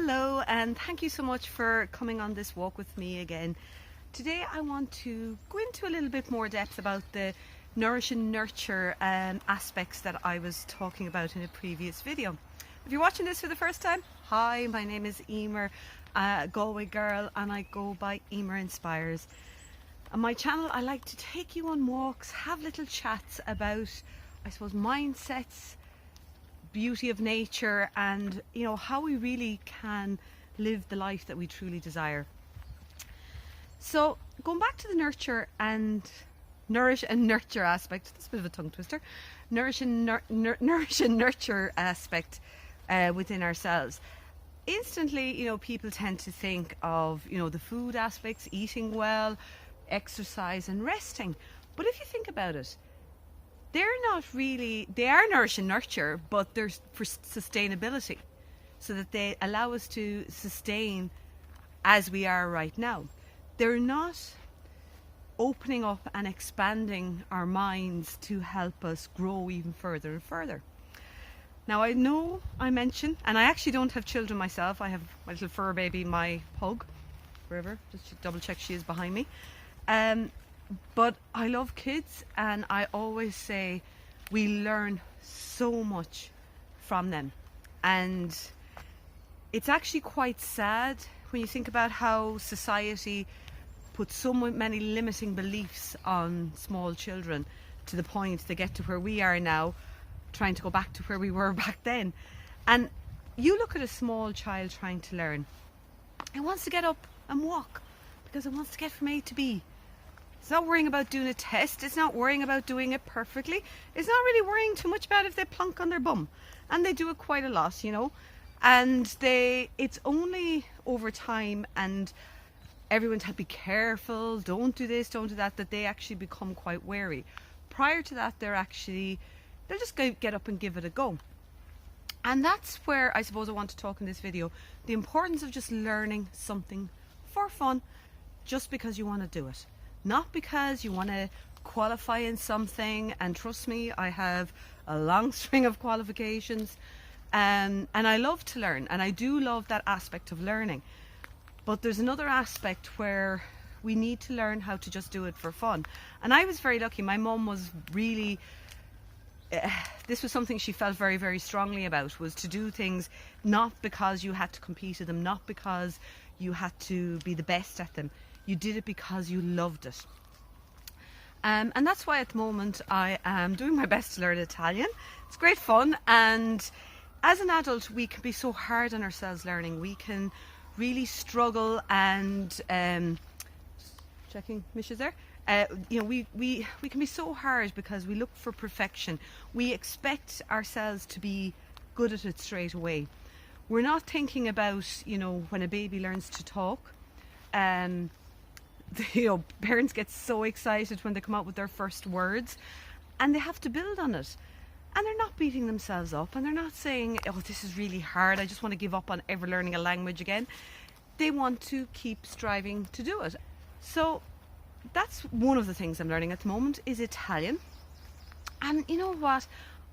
Hello, and thank you so much for coming on this walk with me again. Today I want to go into a little bit more depth about the nourish and nurture aspects that I was talking about in a previous video. If you're watching this for the first time, hi, my name is Emer, Galway girl, and I go by Emer Inspires. On my channel I like to take you on walks, have little chats about, I suppose, mindsets, beauty of nature, and how we really can live the life that we truly desire. So going back to the nourish and nurture aspect, that's a bit of a tongue twister, nourish and nurture aspect within ourselves. Instantly, people tend to think of the food aspects, eating well, exercise and resting. But if you think about it, they are nourish and nurture, but they're for sustainability, so that they allow us to sustain as we are right now. They're not opening up and expanding our minds to help us grow even further and further. Now, I know I mentioned, and I actually don't have children myself, I have my little fur baby, my pug, wherever, just to double check she is behind me. But I love kids, and I always say we learn so much from them. And it's actually quite sad when you think about how society puts so many limiting beliefs on small children, to the point they get to where we are now, trying to go back to where we were back then. And you look at a small child trying to learn. It wants to get up and walk because it wants to get from A to B. It's not worrying about doing a test. It's not worrying about doing it perfectly. It's not really worrying too much about if they plonk on their bum. And they do it quite a lot, And it's only over time, and everyone tells be careful, don't do this, don't do that, that they actually become quite wary. Prior to that, they'll just get up and give it a go. And that's where I suppose I want to talk in this video. The importance of just learning something for fun, just because you want to do it. Not because you want to qualify in something, and trust me, I have a long string of qualifications, and I love to learn, and I do love that aspect of learning. But there's another aspect where we need to learn how to just do it for fun. And I was very lucky. My mum was really, this was something she felt very, very strongly about, was to do things not because you had to compete in them, not because you had to be the best at them. You did it because you loved it. And that's why at the moment I am doing my best to learn Italian. It's great fun, and as an adult we can be so hard on ourselves learning. We can really struggle, and checking Misha's there. We can be so hard because we look for perfection. We expect ourselves to be good at it straight away. We're not thinking about when a baby learns to talk. Parents get so excited when they come out with their first words, and they have to build on it. And they're not beating themselves up, and they're not saying, oh, this is really hard, I just want to give up on ever learning a language again. They want to keep striving to do it. So that's one of the things I'm learning at the moment, is Italian. And you know what?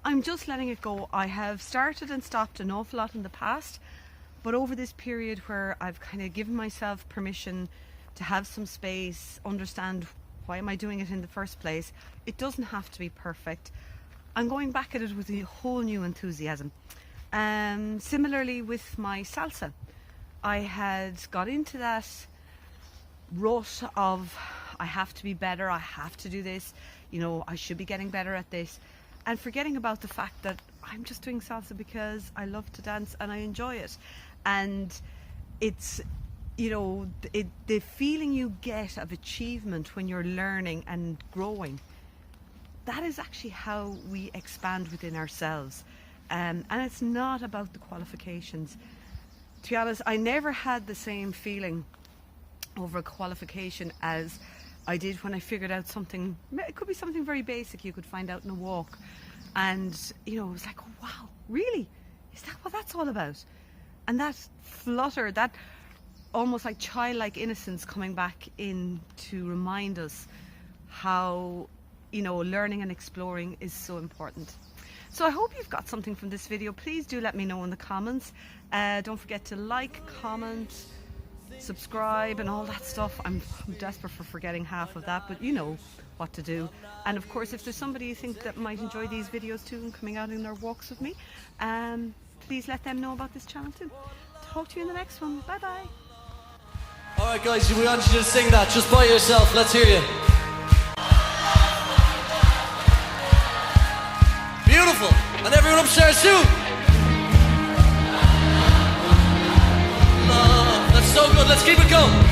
I'm just letting it go. I have started and stopped an awful lot in the past, but over this period where I've kind of given myself permission to have some space, understand why am I doing it in the first place, it doesn't have to be perfect. I'm going back at it with a whole new enthusiasm. Similarly with my salsa, I had got into that rut of I have to be better, I have to do this, I should be getting better at this, and forgetting about the fact that I'm just doing salsa because I love to dance and I enjoy it. And it's the feeling you get of achievement when you're learning and growing, that is actually how we expand within ourselves. And it's not about the qualifications. To be honest, I never had the same feeling over a qualification as I did when I figured out something. It could be something very basic you could find out in a walk, and it was like, oh, wow, really? Is that what that's all about? And that flutter, that almost like childlike innocence coming back in to remind us how learning and exploring is so important. So I hope you've got something from this video. Please do let me know in the comments. Don't forget to like, comment, subscribe and all that stuff. I'm desperate for forgetting half of that, but you know what to do. And of course, if there's somebody you think that might enjoy these videos too and coming out in their walks with me, please let them know about this channel too. Talk to you in the next one. Bye bye. Alright guys, we want you to sing that just by yourself. Let's hear you. Beautiful. And everyone upstairs too. Love. That's so good. Let's keep it going.